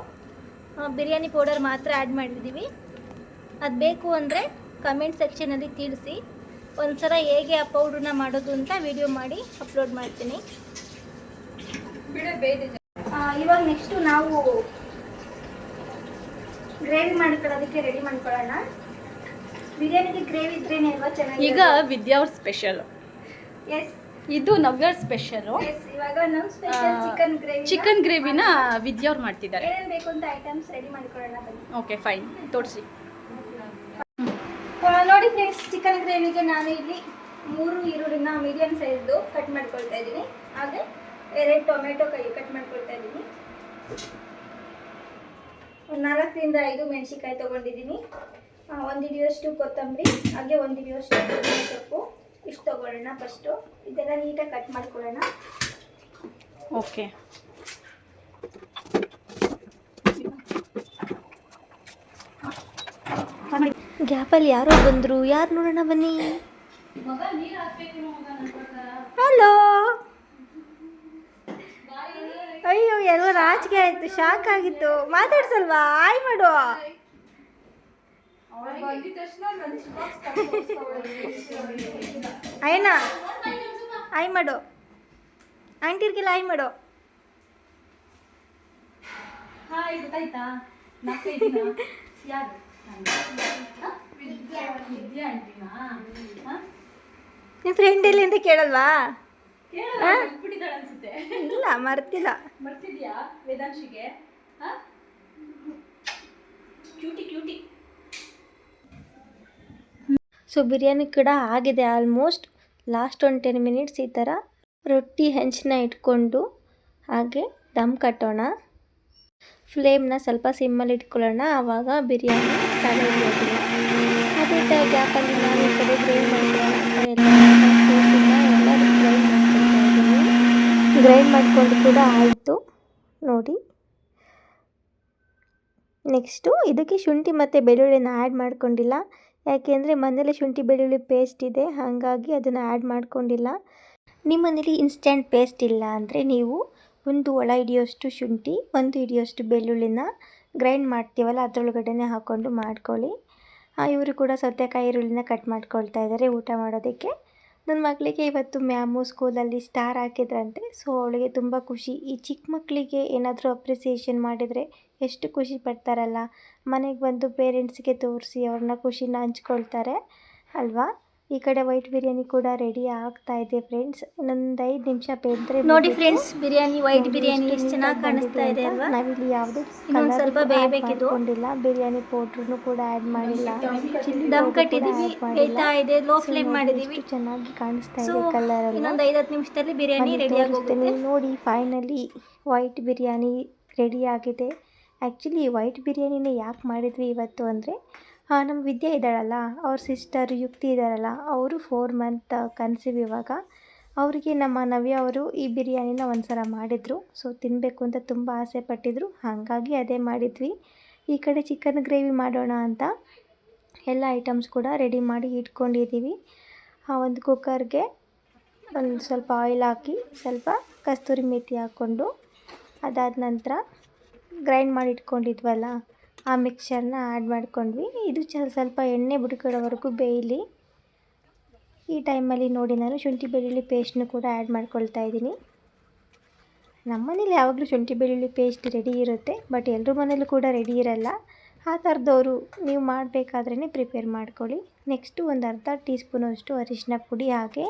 ಬಿರಿಯಾನಿ ಪೌಡರ್ ಮಾತ್ರ ಆ್ಯಡ್ ಮಾಡಿದ್ದೀವಿ. ಅದು ಬೇಕು ಅಂದರೆ ಕಮೆಂಟ್ ಸೆಕ್ಷನಲ್ಲಿ ತಿಳಿಸಿ. ಒಂದು ಸಲ ಹೇಗೆ ಆ ಪೌಡ್ರನ್ನ ಮಾಡೋದು ಅಂತ ವಿಡಿಯೋ ಮಾಡಿ ಅಪ್ಲೋಡ್ ಮಾಡ್ತೀನಿ. ಇವಾಗ ನೆಕ್ಸ್ಟು ನಾವು ಗ್ರೇವಿ ಮಾಡ್ಕೊಳ್ಳೋದಕ್ಕೆ ರೆಡಿ ಮಾಡ್ಕೊಳ್ಳೋಣ. ಬಿರಿಯಾನಿಗೆ ಗ್ರೇವಿ ಇದ್ರೇನೆ ಅಲ್ವಾ ಚೆನ್ನಾಗಿ. ಈಗ ವಿದ್ಯಾ ಅವ್ರ ಸ್ಪೆಷಲ್. ಎಸ್, ಇದು ನವ್ಯ ಸ್ಪೆಷಲು. ಇವಾಗ ನಮ್ಮ ಸ್ಪೆಷಲ್ ಚಿಕನ್ ಗ್ರೇವಿನ ವಿದ್ಯಾ ಅವ್ರು ಮಾಡ್ತಿದ್ದಾರೆ. ಏನೇನು ಬೇಕು ಅಂತ ಐಟಮ್ಸ್ ರೆಡಿ ಮಾಡ್ಕೊಳ್ಳೋಣ ಬನ್ನಿ. ಓಕೆ ಫೈನ್, ತೋರಿಸಿ. ನೋಡಿ ಫ್ರೆಂಡ್ಸ್, ಚಿಕನ್ ಗ್ರೇವಿಗೆ ನಾನು ಇಲ್ಲಿ 3 ಈರುಳ್ಳಿನ ಮೀಡಿಯಮ್ ಸೈಜ್ದು ಕಟ್ ಮಾಡ್ಕೊಳ್ತಾ ಇದ್ದೀನಿ. ಹಾಗೆ 2 ಟೊಮೆಟೊ ಕಟ್ ಮಾಡ್ಕೊಳ್ತಾ ಇದ್ದೀನಿ. ಒಂದು 4ರಿಂದ 5 ಮೆಣಸಿನ್ಕಾಯಿ ತೊಗೊಂಡಿದ್ದೀನಿ. 1 ಹಿಡಿಯೋಷ್ಟು ಕೊತ್ತಂಬರಿ, ಹಾಗೆ 1 ಹಿಡಿಯೋಷ್ಟು ಪುದೀನ ಸೊಪ್ಪು. ಇಷ್ಟು ತೊಗೊಳ್ಳೋಣ. ಫಸ್ಟು ಇದೆಲ್ಲ ನೀಟಾಗಿ ಕಟ್ ಮಾಡ್ಕೊಳ್ಳೋಣ. ಓಕೆ. ಗ್ಯಾಪಲ್ಲಿ ಯಾರೋ ಬಂದರು, ಯಾರು ನೋಡೋಣ ಬನ್ನಿ. ಹಲೋ. ಅಯ್ಯೋ, ಎಲ್ಲ ನಾಚಿಕೆ ಆಯಿತು, ಶಾಕ್ ಆಗಿತ್ತು. ಮಾತಾಡ್ಸಲ್ವಾ? ಆಯ್ ಮಾಡು. ಅಯ್ಯಣ್ಣ ಆಯ್ ಮಾಡು. ಆಂಟಿರ್ಗೆಲ್ಲ ಆಯ್ ಮಾಡು. ಹಾಯ್, ಗೊತ್ತಾಯ್ತಾ? ಯಾರು? ವಿದ್ಯಾ ಆಂಟಿನಾ? ನಿಮ್ಮ ಫ್ರೆಂಡ್ ಎಲ್ಲಿ ಅಂತ ಕೇಳಲ್ವಾ? ಬಿಟ್ಟಿದ್ದಾಳೆ ಅನ್ಸುತ್ತೆ. ಇಲ್ಲ, ಮರ್ತಿಲ್ಲ. ಬರ್ತಿದ್ಯಾ ವೇದಾಂಶಿಗೆ? ಕ್ಯೂಟಿ. ಸೊ ಬಿರಿಯಾನಿ ಕೂಡ ಆಗಿದೆ ಆಲ್ಮೋಸ್ಟ್. ಲಾಸ್ಟ್ ಒಂದು 10 ಮಿನಿಟ್ಸ್ ಈ ಥರ ರೊಟ್ಟಿ ಹೆಂಚನ್ನ ಇಟ್ಕೊಂಡು ಹಾಗೆ ದಮ್ ಕಟ್ಟೋಣ. ಫ್ಲೇಮ್ನ ಸ್ವಲ್ಪ ಸಿಮ್ಮಲ್ಲಿ ಇಟ್ಕೊಳ್ಳೋಣ, ಆವಾಗ ಬಿರಿಯಾನಿ ತಲೆ ಹಿಡಿಯೋದಿಲ್ಲ. ಅದೇ ಗ್ಯಾಪಲ್ಲಿ ನಾನು ಈ ಕಡೆ ಗ್ರೈಂಡ್ ಗ್ರೈಂಡ್ ಮಾಡಿಕೊಂಡು ಕೂಡ ಆಯಿತು ನೋಡಿ. ನೆಕ್ಸ್ಟು ಇದಕ್ಕೆ ಶುಂಠಿ ಮತ್ತು ಬೆಳ್ಳುಳ್ಳಿನ ಆ್ಯಡ್ ಮಾಡ್ಕೊಂಡಿಲ್ಲ. ಯಾಕೆಂದರೆ ಮನೇಲಿ ಶುಂಠಿ ಬೆಳ್ಳುಳ್ಳಿ ಪೇಸ್ಟ್ ಇದೆ, ಹಾಗಾಗಿ ಅದನ್ನು ಆ್ಯಡ್ ಮಾಡ್ಕೊಂಡಿಲ್ಲ. ನಿಮ್ಮ ಮನೇಲಿ ಇನ್ಸ್ಟೆಂಟ್ ಪೇಸ್ಟ್ ಇಲ್ಲ ಅಂದರೆ ನೀವು 1 ಒಳ ಹಿಡಿಯೋಷ್ಟು ಶುಂಠಿ, 1 ಹಿಡಿಯೋಷ್ಟು ಬೆಳ್ಳುಳ್ಳಿನ ಗ್ರೈಂಡ್ ಮಾಡ್ತೀವಲ್ಲ ಅದರೊಳಗಡೆ ಹಾಕ್ಕೊಂಡು ಮಾಡ್ಕೊಳ್ಳಿ. ಇವರು ಕೂಡ ಸೌತೆಕಾಯಿ ಈರುಳ್ಳಿನ ಕಟ್ ಮಾಡ್ಕೊಳ್ತಾ ಇದ್ದಾರೆ ಊಟ ಮಾಡೋದಕ್ಕೆ. ನನ್ನ ಮಗಳಿಗೆ ಇವತ್ತು ಮ್ಯಾಮು ಸ್ಕೂಲಲ್ಲಿ ಸ್ಟಾರ್ ಹಾಕಿದ್ರಂತೆ. ಸೊ ಅವಳಿಗೆ ತುಂಬ ಖುಷಿ. ಈ ಚಿಕ್ಕ ಮಕ್ಕಳಿಗೆ ಏನಾದರೂ ಅಪ್ರಿಸಿಯೇಷನ್ ಮಾಡಿದರೆ ಎಷ್ಟು ಖುಷಿ ಪಡ್ತಾರಲ್ಲ. ಮನೆಗೆ ಬಂದು ಪೇರೆಂಟ್ಸ್ಗೆ ತೋರಿಸಿ ಅವ್ರನ್ನ ಖುಷಿನ ಹಂಚ್ಕೊಳ್ತಾರೆ ಅಲ್ವಾ. ಈ ಕಡೆ ವೈಟ್ ಬಿರಿಯಾನಿ ಕೂಡ ರೆಡಿ ಆಗ್ತಾ ಇದೆ ಫ್ರೆಂಡ್ಸ್. ಇನ್ನೊಂದು 5 ನಿಮಿಷ ಬೇದ್ರೆ ನೋಡಿ ಫ್ರೆಂಡ್ಸ್, ಬಿರಿಯಾನಿ ವೈಟ್ ಬಿರಿಯಾನಿ ಎಷ್ಟು ಚೆನ್ನಾಗಿ ಕಾಣಿಸ್ತಾ ಇದೆ ಅಲ್ವಾ. ನಾವಿಲ್ಲಿ ಯಾವುದೇ ಸ್ವಲ್ಪ ಬೇಯಬೇಕಿದ್ದು ಬಿರಿಯಾನಿ ಪೌಡ್ರನ್ನು ಕೂಡ ಆ್ಯಡ್ ಮಾಡಿಲ್ಲ. ದಮ್ ಕಟ್ಟಿದ್ದೀವಿ, ಬೇಯ್ತಾ ಇದೆ. ಲೋ ಫ್ಲೇಮ್ ಮಾಡಿದ್ದೀವಿ. ಚೆನ್ನಾಗಿ ಕಾಣಿಸ್ತಾ ಇದೆ ಕಲರ್. ಇನ್ನೊಂದು 5-10 ನಿಮಿಷದಲ್ಲಿ ಬಿರಿಯಾನಿ ರೆಡಿ ಆಗುತ್ತೆ ನೋಡಿ. ಫೈನಲಿ ವೈಟ್ ಬಿರಿಯಾನಿ ರೆಡಿ ಆಗಿದೆ. ಆ್ಯಕ್ಚುಲಿ ವೈಟ್ ಬಿರಿಯಾನಿನ ಯಾಕೆ ಮಾಡಿದ್ವಿ ಇವತ್ತು ಅಂದರೆ, ನಮ್ಮ ವಿದ್ಯೆ ಇದ್ದಾಳಲ್ಲ, ಅವ್ರ ಸಿಸ್ಟರ್ ಯುಕ್ತಿ ಇದ್ದಾರಲ್ಲ, ಅವರು 4 ಮಂತ್ ಕನ್ಸೀವ್ ಇವಾಗ. ಅವರಿಗೆ ನಮ್ಮ ನವ್ಯ ಅವರು ಈ ಬಿರಿಯಾನಿನ ಒಂದು ಸಲ ಮಾಡಿದರು. ಸೊ ತಿನ್ನಬೇಕು ಅಂತ ತುಂಬ ಆಸೆ ಪಟ್ಟಿದ್ರು, ಹಾಗಾಗಿ ಅದೇ ಮಾಡಿದ್ವಿ. ಈ ಕಡೆ ಚಿಕನ್ ಗ್ರೇವಿ ಮಾಡೋಣ ಅಂತ ಎಲ್ಲ ಐಟಮ್ಸ್ ಕೂಡ ರೆಡಿ ಮಾಡಿ ಇಟ್ಕೊಂಡಿದ್ದೀವಿ. ಒಂದು ಕುಕ್ಕರ್ಗೆ ಒಂದು ಸ್ವಲ್ಪ ಆಯಿಲ್ ಹಾಕಿ, ಸ್ವಲ್ಪ ಕಸ್ತೂರಿ ಮೇಥಿ ಹಾಕ್ಕೊಂಡು, ಅದಾದ ನಂತರ ಗ್ರೈಂಡ್ ಮಾಡಿ ಇಟ್ಕೊಂಡಿದ್ವಲ್ಲ ಆ ಮಿಕ್ಸರ್ನ ಆ್ಯಡ್ ಮಾಡ್ಕೊಂಡ್ವಿ. ಇದು ಸ್ವಲ್ಪ ಎಣ್ಣೆ ಬಿಡ್ಕೊಳ್ಳೋವರೆಗೂ ಬೇಯಲಿ. ಈ ಟೈಮಲ್ಲಿ ನೋಡಿ ನಾನು ಶುಂಠಿ ಬೆಳ್ಳುಳ್ಳಿ ಪೇಸ್ಟ್ನು ಕೂಡ ಆ್ಯಡ್ ಮಾಡ್ಕೊಳ್ತಾ ಇದ್ದೀನಿ. ನಮ್ಮ ಮನೇಲಿ ಯಾವಾಗಲೂ ಶುಂಠಿ ಬೆಳ್ಳುಳ್ಳಿ ಪೇಸ್ಟ್ ರೆಡಿ ಇರುತ್ತೆ, ಬಟ್ ಎಲ್ಲರ ಮನೇಲೂ ಕೂಡ ರೆಡಿ ಇರಲ್ಲ. ಆ ಥರದವರು ನೀವು ಮಾಡಬೇಕಾದ್ರೇ ಪ್ರಿಪೇರ್ ಮಾಡ್ಕೊಳ್ಳಿ. ನೆಕ್ಸ್ಟು ಒಂದು ಅರ್ಧ ಟೀ ಸ್ಪೂನಷ್ಟು ಅರಿಶಿನ ಪುಡಿ, ಹಾಗೆ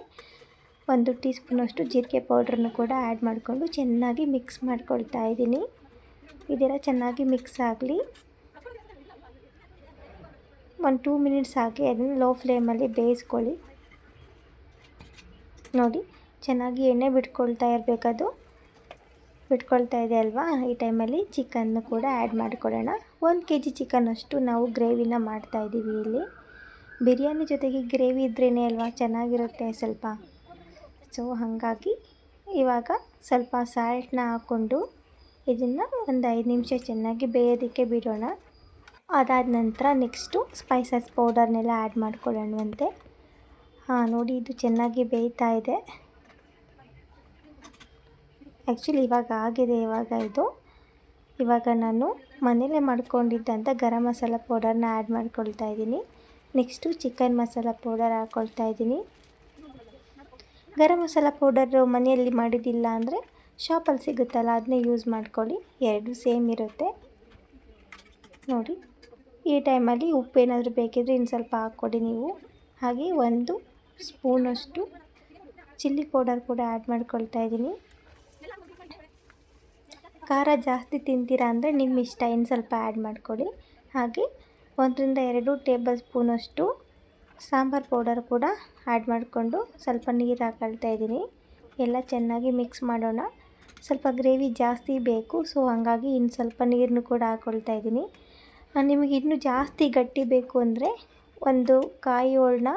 1 ಟೀ ಸ್ಪೂನಷ್ಟು ಜೀರಿಗೆ ಪೌಡ್ರನ್ನು ಕೂಡ ಆ್ಯಡ್ ಮಾಡಿಕೊಂಡು ಚೆನ್ನಾಗಿ ಮಿಕ್ಸ್ ಮಾಡ್ಕೊಳ್ತಾ ಇದ್ದೀನಿ. ಇದೆಲ್ಲ ಚೆನ್ನಾಗಿ ಮಿಕ್ಸ್ ಆಗಲಿ. 1-2 ಮಿನಿಟ್ಸ್ ಹಾಕಿ ಅದನ್ನು ಲೋ ಫ್ಲೇಮಲ್ಲಿ ಬೇಯಿಸ್ಕೊಳ್ಳಿ. ನೋಡಿ ಚೆನ್ನಾಗಿ ಎಣ್ಣೆ ಬಿಟ್ಕೊಳ್ತಾ ಇರಬೇಕದು. ಬಿಟ್ಕೊಳ್ತಾ ಇದೆ ಅಲ್ವಾ. ಈ ಟೈಮಲ್ಲಿ ಚಿಕನ್ನು ಕೂಡ ಆ್ಯಡ್ ಮಾಡಿಕೊಳ್ಳೋಣ. 1 kg ಚಿಕನಷ್ಟು ನಾವು ಗ್ರೇವಿನ ಮಾಡ್ತಾಯಿದ್ದೀವಿ ಇಲ್ಲಿ. ಬಿರಿಯಾನಿ ಜೊತೆಗೆ ಗ್ರೇವಿ ಇದ್ರೇ ಅಲ್ವಾ ಚೆನ್ನಾಗಿರುತ್ತೆ ಸ್ವಲ್ಪ. ಸೊ ಹಾಗಾಗಿ ಇವಾಗ ಸ್ವಲ್ಪ ಸಾಲ್ಟ್ನ ಹಾಕ್ಕೊಂಡು ಇದನ್ನು ಒಂದು 5 ನಿಮಿಷ ಚೆನ್ನಾಗಿ ಬೇಯೋದಕ್ಕೆ ಬಿಡೋಣ. ಅದಾದ ನಂತರ ನೆಕ್ಸ್ಟು ಸ್ಪೈಸಸ್ ಪೌಡರ್ನೆಲ್ಲ ಆ್ಯಡ್ ಮಾಡ್ಕೊಳ್ಳೋಣವಂತೆ. ನೋಡಿ ಇದು ಚೆನ್ನಾಗಿ ಬೇಯ್ತಾ ಇದೆ. ಆ್ಯಕ್ಚುಲಿ ಇವಾಗ ಆಗಿದೆ ಇದು. ಇವಾಗ ನಾನು ಮನೇಲೇ ಮಾಡ್ಕೊಂಡಿದ್ದಂಥ ಗರಂ ಮಸಾಲ ಪೌಡರ್ನ ಆ್ಯಡ್ ಮಾಡ್ಕೊಳ್ತಾ ಇದ್ದೀನಿ. ನೆಕ್ಸ್ಟು ಚಿಕನ್ ಮಸಾಲ ಪೌಡರ್ ಹಾಕ್ಕೊಳ್ತಾ ಇದ್ದೀನಿ. ಗರಂ ಮಸಾಲ ಪೌಡರು ಮನೆಯಲ್ಲಿ ಮಾಡಿದ್ದಿಲ್ಲ ಅಂದರೆ ಶಾಪಲ್ಲಿ ಸಿಗುತ್ತಲ್ಲ, ಅದನ್ನೇ ಯೂಸ್ ಮಾಡ್ಕೊಳ್ಳಿ. 2 ಸೇಮ್ ಇರುತ್ತೆ ನೋಡಿ. ಈ ಟೈಮಲ್ಲಿ ಉಪ್ಪೇನಾದರೂ ಬೇಕಿದ್ರೆ ಇನ್ನು ಸ್ವಲ್ಪ ಹಾಕ್ಕೊಡಿ ನೀವು. ಹಾಗೆ 1 ಸ್ಪೂನಷ್ಟು ಚಿಲ್ಲಿ ಪೌಡರ್ ಕೂಡ ಆ್ಯಡ್ ಮಾಡ್ಕೊಳ್ತಾ ಇದ್ದೀನಿ. ಖಾರ ಜಾಸ್ತಿ ತಿಂತೀರಾ ಅಂದರೆ ನಿಮ್ಮ ಇಷ್ಟ, ಇನ್ನು ಸ್ವಲ್ಪ ಆ್ಯಡ್ ಮಾಡ್ಕೊಳ್ಳಿ. ಹಾಗೆ 1-2 ಟೇಬಲ್ ಸ್ಪೂನಷ್ಟು ಸಾಂಬಾರು ಪೌಡರ್ ಕೂಡ ಆ್ಯಡ್ ಮಾಡಿಕೊಂಡು ಸ್ವಲ್ಪ ನೀರು ಹಾಕೊಳ್ತಾ ಇದ್ದೀನಿ. ಎಲ್ಲ ಚೆನ್ನಾಗಿ ಮಿಕ್ಸ್ ಮಾಡೋಣ. ಸ್ವಲ್ಪ ಗ್ರೇವಿ ಜಾಸ್ತಿ ಬೇಕು, ಸೊ ಹಾಗಾಗಿ ಇನ್ನು ಸ್ವಲ್ಪ ನೀರನ್ನು ಕೂಡ ಹಾಕ್ಕೊಳ್ತಾ ಇದ್ದೀನಿ. ನಿಮಗೆ ಇನ್ನೂ ಜಾಸ್ತಿ ಗಟ್ಟಿ ಬೇಕು ಅಂದರೆ ಒಂದು ಕಾಯಿ ಹೋಳನ್ನ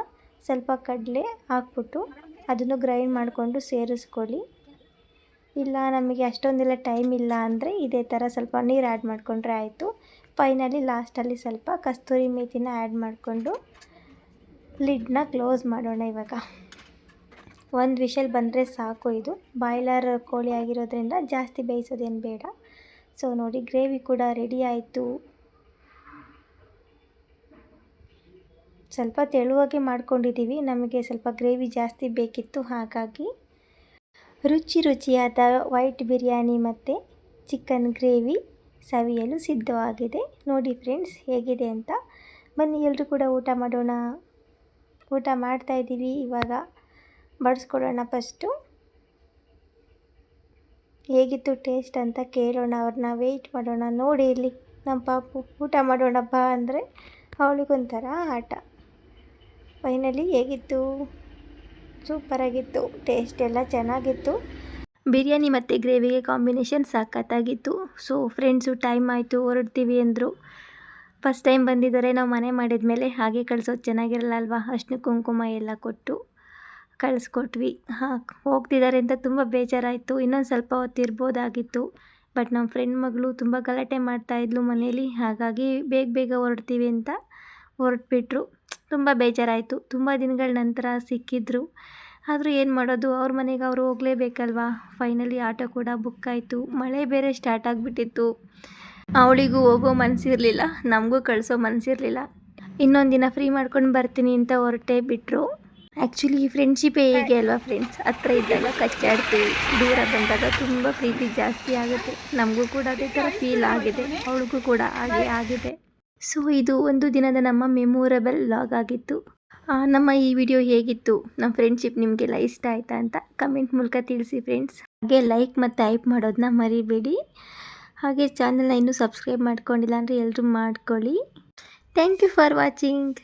ಸ್ವಲ್ಪ ಕಡಲೆ ಹಾಕ್ಬಿಟ್ಟು ಅದನ್ನು ಗ್ರೈಂಡ್ ಮಾಡಿಕೊಂಡು ಸೇರಿಸ್ಕೊಳ್ಳಿ. ಇಲ್ಲ ನಮಗೆ ಅಷ್ಟೊಂದೆಲ್ಲ ಟೈಮ್ ಇಲ್ಲ ಅಂದರೆ ಇದೇ ಥರ ಸ್ವಲ್ಪ ನೀರು ಆ್ಯಡ್ ಮಾಡಿಕೊಂಡ್ರೆ ಆಯಿತು. ಫೈನಲಿ ಲಾಸ್ಟಲ್ಲಿ ಸ್ವಲ್ಪ ಕಸ್ತೂರಿ ಮೇಥಿನ ಆ್ಯಡ್ ಮಾಡಿಕೊಂಡು ಲಿಡ್ನ ಕ್ಲೋಸ್ ಮಾಡೋಣ. ಇವಾಗ ಒಂದು ವಿಷಲ್ ಬಂದರೆ ಸಾಕು. ಇದು ಬಾಯ್ಲರ್ ಕೋಳಿ ಆಗಿರೋದ್ರಿಂದ ಜಾಸ್ತಿ ಬೇಯಿಸೋದೇನು ಬೇಡ. ಸೊ ನೋಡಿ, ಗ್ರೇವಿ ಕೂಡ ರೆಡಿ ಆಯಿತು. ಸ್ವಲ್ಪ ತೆಳುವಾಗೆ ಮಾಡ್ಕೊಂಡಿದ್ದೀವಿ, ನಮಗೆ ಸ್ವಲ್ಪ ಗ್ರೇವಿ ಜಾಸ್ತಿ ಬೇಕಿತ್ತು. ಹಾಗಾಗಿ ರುಚಿಯಾದ ವೈಟ್ ಬಿರಿಯಾನಿ ಮತ್ತು ಚಿಕನ್ ಗ್ರೇವಿ ಸವಿಯಲು ಸಿದ್ಧವಾಗಿದೆ. ನೋಡಿ ಫ್ರೆಂಡ್ಸ್ ಹೇಗಿದೆ ಅಂತ. ಬನ್ನಿ ಎಲ್ಲರೂ ಕೂಡ ಊಟ ಮಾಡೋಣ. ಊಟ ಮಾಡ್ತಾಯಿದ್ದೀವಿ. ಇವಾಗ ಬಡಿಸ್ಕೊಡೋಣ. ಫಸ್ಟು ಹೇಗಿತ್ತು ಟೇಸ್ಟ್ ಅಂತ ಕೇಳೋಣ ಅವ್ರನ್ನ, ವೆಯ್ಟ್ ಮಾಡೋಣ. ನೋಡಿ ಇಲ್ಲಿ ನಮ್ಮ ಪಾಪು ಊಟ ಮಾಡೋಣ ಬಾ ಅಂದರೆ ಅವಳಿಗೊಂಥರ ಆಟ. ಫೈನಲಿ ಹೇಗಿತ್ತು? ಸೂಪರಾಗಿತ್ತು. ಟೇಸ್ಟ್ ಎಲ್ಲ ಚೆನ್ನಾಗಿತ್ತು. ಬಿರಿಯಾನಿ ಮತ್ತು ಗ್ರೇವಿಗೆ ಕಾಂಬಿನೇಷನ್ ಸಖತ್ತಾಗಿತ್ತು. ಸೊ ಫ್ರೆಂಡ್ಸು ಟೈಮ್ ಆಯಿತು, ಹೊರಡ್ತೀವಿ ಅಂದರು. ಫಸ್ಟ್ ಟೈಮ್ ಬಂದಿದ್ದಾರೆ, ನಾವು ಮನೆ ಮಾಡಿದ ಮೇಲೆ ಹಾಗೆ ಕಳಿಸೋದು ಚೆನ್ನಾಗಿರಲ್ಲ ಅಲ್ವಾ. ಅರ್ಶಿನ ಕುಂಕುಮ ಎಲ್ಲ ಕೊಟ್ಟು ಕಳಿಸ್ಕೊಟ್ವಿ. ಹೋಗ್ತಿದ್ದಾರೆ ಅಂತ ತುಂಬ ಬೇಜಾರಾಯಿತು. ಇನ್ನೊಂದು ಸ್ವಲ್ಪ ಹೊತ್ತು ಇರ್ಬೋದಾಗಿತ್ತು. ಬಟ್ ನಮ್ಮ ಫ್ರೆಂಡ್ ಮಗಳು ತುಂಬ ಗಲಾಟೆ ಮಾಡ್ತಾಯಿದ್ಲು ಮನೇಲಿ. ಹಾಗಾಗಿ ಬೇಗ ಹೊರಡ್ತೀವಿ ಅಂತ ಹೊರಟ್ಬಿಟ್ರು. ತುಂಬ ಬೇಜಾರಾಯಿತು. ತುಂಬ ದಿನಗಳ ನಂತರ ಸಿಕ್ಕಿದ್ರು. ಆದರೂ ಏನು ಮಾಡೋದು, ಅವ್ರ ಮನೆಗೆ ಅವರು ಹೋಗಲೇಬೇಕಲ್ವಾ. ಫೈನಲಿ ಆಟೋ ಕೂಡ ಬುಕ್ ಆಯಿತು. ಮಳೆ ಬೇರೆ ಸ್ಟಾರ್ಟ್ ಆಗಿಬಿಟ್ಟಿತ್ತು. ಅವಳಿಗೂ ಹೋಗೋ ಮನಸ್ಸಿರಲಿಲ್ಲ, ನಮಗೂ ಕಳಿಸೋ ಮನಸ್ಸಿರಲಿಲ್ಲ. ಇನ್ನೊಂದು ದಿನ ಫ್ರೀ ಮಾಡ್ಕೊಂಡು ಬರ್ತೀನಿ ಅಂತ ಹೊರಟೇ ಬಿಟ್ಟರು. ಆ್ಯಕ್ಚುಲಿ ಫ್ರೆಂಡ್ಶಿಪ್ಪೇ ಹೇಗೆ ಅಲ್ವಾ ಫ್ರೆಂಡ್ಸ್. ಹತ್ರ ಇದ್ದಾಗ ಕಚ್ಚಾಡ್ತೀವಿ, ದೂರ ಬಂದಾಗ ತುಂಬ ಪ್ರೀತಿ ಜಾಸ್ತಿ ಆಗುತ್ತೆ. ನಮಗೂ ಕೂಡ ಅದೇ ಥರ ಫೀಲ್ ಆಗಿದೆ, ಅವಳಿಗೂ ಕೂಡ ಹಾಗೆ ಆಗಿದೆ. ಸೊ ಇದು ಒಂದು ದಿನದ ನಮ್ಮ ಮೆಮೊರೇಬಲ್ ವ್ಲಾಗ್ ಆಗಿತ್ತು. ನಮ್ಮ ಈ ವಿಡಿಯೋ ಹೇಗಿತ್ತು, ನಮ್ಮ ಫ್ರೆಂಡ್ಶಿಪ್ ನಿಮಗೆಲ್ಲ ಇಷ್ಟ ಆಯಿತಾ ಅಂತ ಕಮೆಂಟ್ ಮೂಲಕ ತಿಳಿಸಿ ಫ್ರೆಂಡ್ಸ್. ಹಾಗೆ ಲೈಕ್ ಮತ್ತು ಹೈಪ್ ಮಾಡೋದನ್ನ ಮರಿಬೇಡಿ. ಹಾಗೆ ಚಾನಲ್ನ ಇನ್ನೂ ಸಬ್ಸ್ಕ್ರೈಬ್ ಮಾಡ್ಕೊಂಡಿಲ್ಲ ಅಂದರೆ ಎಲ್ಲರೂ ಮಾಡ್ಕೊಳ್ಳಿ. Thank you for watching.